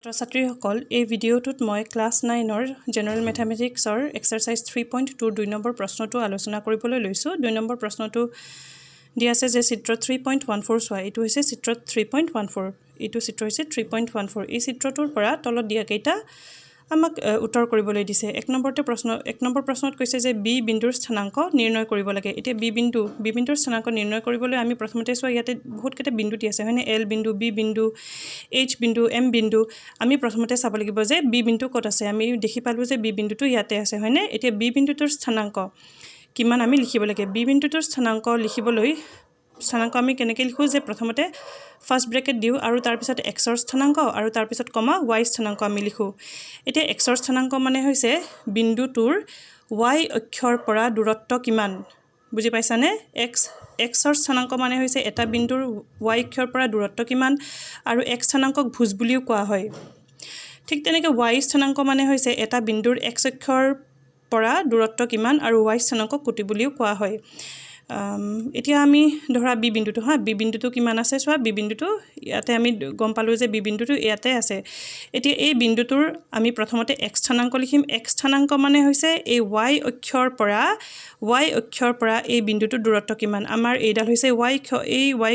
ছাত্ৰীসকল এই ভিডিঅ'টোত মই ক্লাছ 9ৰ জেনাৰেল মেথমেটিক্সৰ এক্সাৰসাইজ 3.2 2 নম্বৰ প্ৰশ্নটো আলোচনা কৰিবলৈ লৈছোঁ 2 নম্বৰ প্ৰশ্নটো দিয়া আছে যে চিত্ৰ 3.14 চোৱা এইটো হৈছে চিত্ৰ 3.14 এইটো চিত্ৰ হৈছে 3.14 এই চিত্ৰটোৰ পৰা তলত দিয়া কেইটা আমাক উত্তৰ কৰিবলৈ দিছে এক নম্বৰ প্ৰশ্নত কৈছে যে বি বিন্দুৰ স্থানাংক নিৰ্ণয় কৰিব লাগে এতিয়া বি বিন্দুৰ স্থানাংক নিৰ্ণয় কৰিবলৈ আমি প্ৰথমতে চোৱা ইয়াতে বহুত কেইটা বিন্দু দি আছে হয়নে এল বিন্দু বি বিন্দু এইচ বিন্দু এম বিন্দু আমি প্ৰথমতে চাব লাগিব যে বি বিন্দু ক'ত আছে আমি দেখি পালো যে বি বিন্দুটো ইয়াতে আছে হয়নে এতিয়া বি বিন্দুটোৰ স্থানাংক কিমান আমি লিখিব লাগে বি বিন্দুটোৰ স্থানাংক লিখিবলৈ স্থানাংক আমি কেনেকৈ লিখো যে প্ৰথমতে ফাৰ্স্ট ব্ৰেকেট দিও আৰু তাৰ পিছত x ৰ স্থানাংক আৰু তাৰ পিছত কমা y স্থানাংক আমি লিখো এতিয়া x ৰ স্থানাংক মানে হৈছে বিন্দুটোৰ y অক্ষৰ পৰা দূৰত্ব কিমান বুজি পাইছানে x ৰ স্থানাংক মানে হৈছে এটা বিন্দুৰ y অক্ষৰ পৰা দূৰত্ব কিমান আৰু x স্থানাংকক ভুজ বুলিও কোৱা হয় ঠিক তেনেকৈ y স্থানাংক মানে হৈছে এটা বিন্দুৰ x অক্ষৰ পৰা দূৰত্ব কিমান আৰু y স্থানাংকক কোটি বুলিও কোৱা হয় এতিয়া আমি ধৰা বি বিন্দুটো বি বিন্দুটো কিমান আছে চোৱা বি বিন্দুটো ইয়াতে আমি গম পালো যে বি বিন্দুটো ইয়াতে আছে এতিয়া এই বিন্দুটোৰ আমি প্ৰথমতে x স্থানাংক লিখিম x স্থানাংক মানে হৈছে এই y অক্ষৰ পৰা এই বিন্দুটোৰ দূৰত্ব কিমান আমাৰ এইডাল হৈছে y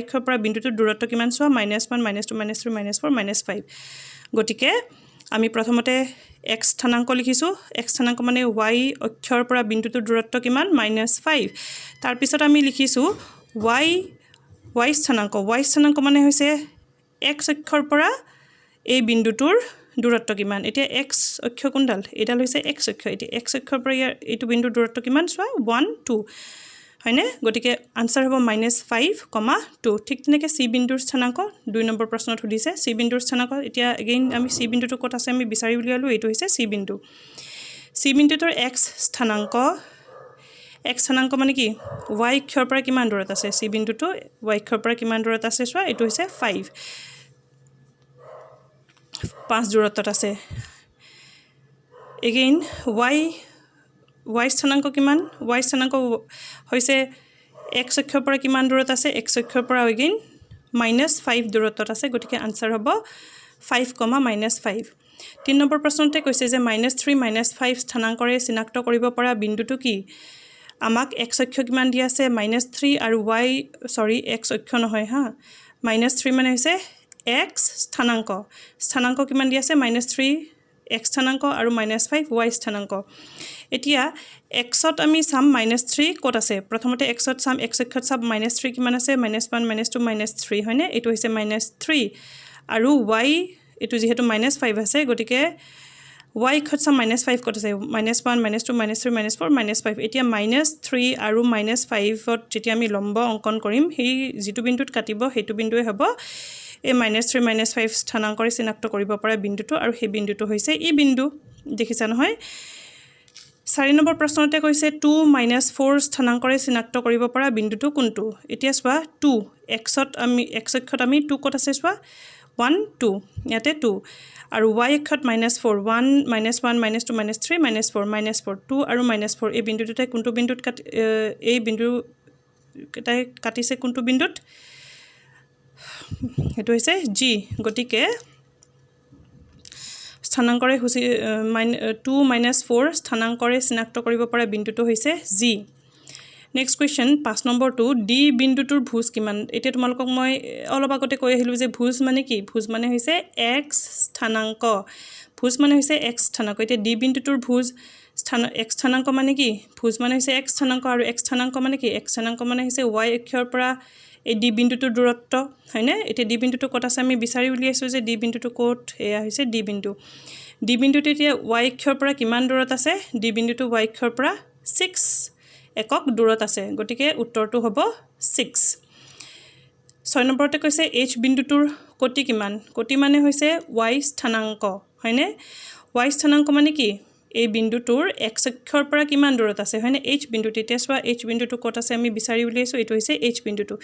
অক্ষৰ পৰা বিন্দুটোৰ দূৰত্ব কিমান চোৱা -1 -2 -3 -4 -5 গতিকে আমি প্ৰথমতে x স্থানাংক লিখিছো x স্থানাংক মানে y অক্ষৰ পৰা বিন্দুটোৰ দূৰত্ব কিমান -5 তাৰ পিছত আমি লিখিছো y স্থানাংক মানে হৈছে x অক্ষৰ পৰা এই বিন্দুটোৰ দূৰত্ব কিমান এতিয়া x অক্ষ কোনডাল এডাল হৈছে x অক্ষ এতিয়া x অক্ষৰ পৰা এইটো বিন্দুৰ দূৰত্ব কিমান চোৱা 1 2 হয়নে গতিকে আনসাৰ হ'ব -5, 2 ঠিক তেনেকৈ c বিন্দুৰ স্থানাংক 2 নম্বৰ প্ৰশ্নত সুধিছে c বিন্দুৰ স্থানাংক এতিয়া এগেইন আমি c বিন্দুটো ক'ত আছে আমি বিচাৰি উলিয়ালো এইটো হৈছে c বিন্দুটোৰ x স্থানাংক মানে কি y অক্ষৰ পৰা কিমান দূৰত আছে c বিন্দুটো y অক্ষৰ পৰা কিমান দূৰত আছে চোৱা এইটো হৈছে 5 দূৰত্বত আছে এগেইন y স্থানাংক কিমান y স্থানাংক হৈছে x অক্ষৰ পৰা কিমান দূৰত আছে x অক্ষৰ পৰা এগেইন -5 দূৰত্বত আছে গতিকে আনসাৰ হ'ব 5, -5 3 নম্বৰ প্ৰশ্নতে কৈছে যে -3 -5 স্থানাংকৰে চিনাক্ত কৰিব পৰা বিন্দুটো কি আমাক x অক্ষ কিমান দিয়া আছে -3 আৰু x অক্ষ নহয় -3 মানে হৈছে x স্থানাংক কিমান দিয়া আছে -3 x স্থানাংক আৰু -5 y স্থানাংক এতিয়া x ত আমি চাম -3 ক'ত আছে প্ৰথমতে x ত চাম x অক্ষত চাম -3 কিমান আছে -1 -2 -3 হয়নে এইটো হৈছে -3 আৰু y এইটো যেহেতু -5 আছে গতিকে y অক্ষত চাম -5 ক'ত আছে -1 -2 -3 -4 -5 এতিয়া -3 আৰু -5ত যেতিয়া আমি লম্ব অংকন কৰিম সেই যিটো বিন্দুত কাটিব সেইটো বিন্দুৱে হ'ব এই -3 -5 স্থানাংকৰে চিনাক্ত কৰিব পৰা বিন্দুটো আৰু সেই বিন্দুটো হৈছে এই বিন্দু দেখিছা নহয় 4 নম্বৰ প্ৰশ্নতে কৈছে 2 - 4 স্থানাংকৰে চিনাক্ত কৰিব পৰা বিন্দুটো কোনটো এতিয়া চোৱা 2 x অক্ষত আমি 2 ক'ত আছে চোৱা 1 2 ইয়াতে 2 আৰু y অক্ষত -4 1 -1 -2 -3 -4 -4 2 আৰু -4 এই বিন্দুটোতে কোনটো বিন্দুত এই বিন্দু কেইটাই কাটিছে কোনটো বিন্দুত এটো হৈছে g গতিকে স্থানাংকৰে 2 - 4 স্থানাংকৰে চিনাক্ত কৰিব পৰা বিন্দুটো হৈছে g নেক্সট কোৱেশ্চন 5 নম্বৰটো d বিন্দুটোৰ ভুজ কিমান এতিয়া তোমালোকক মই অলপ আগতে কৈ আহিলো যে ভুজ মানে কি ভুজ মানে হৈছে x স্থানাংক এতিয়া d বিন্দুটোৰ ভুজ x স্থানাংক মানে কি ভুজ মানে হৈছে x স্থানাংক আৰু x স্থানাংক মানে কি x স্থানাংক মানে হৈছে y অক্ষৰ পৰা এই d বিন্দুটোৰ দূৰত্ব হয়নে এতিয়া d বিন্দুটো ক'ত আছে আমি বিচাৰি উলিয়াইছো যে d বিন্দুটো ক'ত এয়া হৈছে d বিন্দুটো এতিয়া y অক্ষৰ পৰা কিমান দূৰত আছে d বিন্দুটো y অক্ষৰ পৰা 6 একক দূৰত আছে গতিকে উত্তৰটো হ'ব 6 6 নম্বৰতে কৈছে h বিন্দুটোৰ কোটি কিমান কোটি মানে হৈছে y স্থানাংক হয়নে y স্থানাংক মানে কি এই বিন্দুটোৰ x অক্ষৰ পৰা কিমান দূৰত আছে হয়নে h বিন্দুটো এতিয়া চোৱা h বিন্দুটো ক'ত আছে আমি বিচাৰি উলিয়াইছো এইটো হৈছে h বিন্দুটো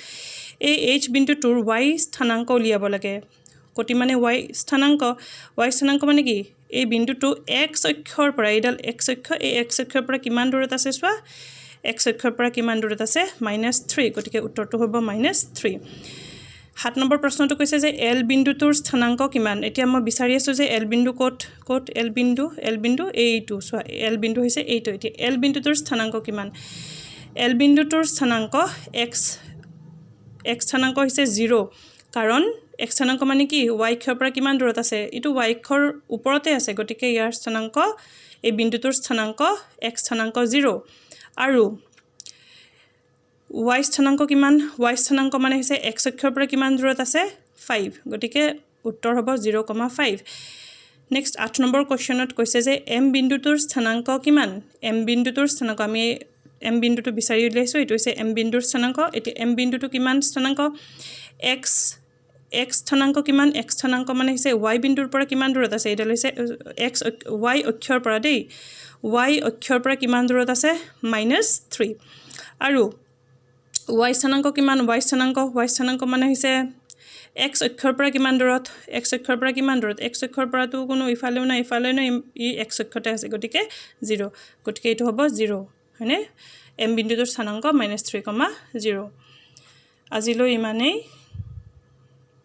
এই h বিন্দুটোৰ y স্থানাংক উলিয়াব লাগে কোটি মানে y স্থানাংক মানে কি এই বিন্দুটো x অক্ষৰ পৰা এইডাল x অক্ষ এই x অক্ষৰ পৰা কিমান দূৰত আছে চোৱা x অক্ষৰ পৰা কিমান দূৰত আছে -3 গতিকে উত্তৰটো হ'ব -3 7 নম্বৰ প্ৰশ্নটো কৈছে যে এল বিন্দুটোৰ স্থানাংক কিমান এতিয়া মই বিচাৰি আছো যে এল বিন্দু ক'ত এল বিন্দু এইটো সো এল বিন্দু হৈছে এইটো এতিয়া এল বিন্দুটোৰ স্থানাংক কিমান এল বিন্দুটোৰ স্থানাংক x স্থানাংক হৈছে 0 কাৰণ x স্থানাংক মানে কি y অক্ষৰ পৰা কিমান দূৰত আছে ইটো y অক্ষৰ ওপৰতে আছে গতিকে ইয়াৰ স্থানাংক এই বিন্দুটোৰ স্থানাংক x স্থানাংক 0 আৰু y স্থানাংক কিমান y স্থানাংক মানে হৈছে x অক্ষৰ পৰা কিমান দূৰত আছে 5 গতিকে উত্তৰ হ'ব 0,5 নেক্সট 8 নম্বৰ কোৱেশ্চনত কৈছে যে m বিন্দুটোৰ স্থানাংক কিমান m বিন্দুটোৰ স্থানাংক আমি m বিন্দুটো বিচাৰি উলিয়াইছো এটো হৈছে m বিন্দুৰ স্থানাংক এটি m বিন্দুটো কিমান স্থানাংক x স্থানাংক কিমান x স্থানাংক মানে হৈছে y বিন্দুৰ পৰা কিমান দূৰত আছে এটা হৈছে x y অক্ষৰ পৰা দেই y অক্ষৰ পৰা কিমান দূৰত আছে -3 আৰু y স্থানাংক কিমান y স্থানাংক মানে হৈছে x অক্ষৰ পৰা কিমান দূৰত x অক্ষৰ পৰা কিমান দূৰত x অক্ষৰ পৰা তো কোনো ইফালেও না ই x অক্ষতে আছে গতিকে 0 গতিকে এটো হ'ব 0 হয়নে m বিন্দুটোৰ স্থানাংক -3,0 আজিলৈ ইমানেই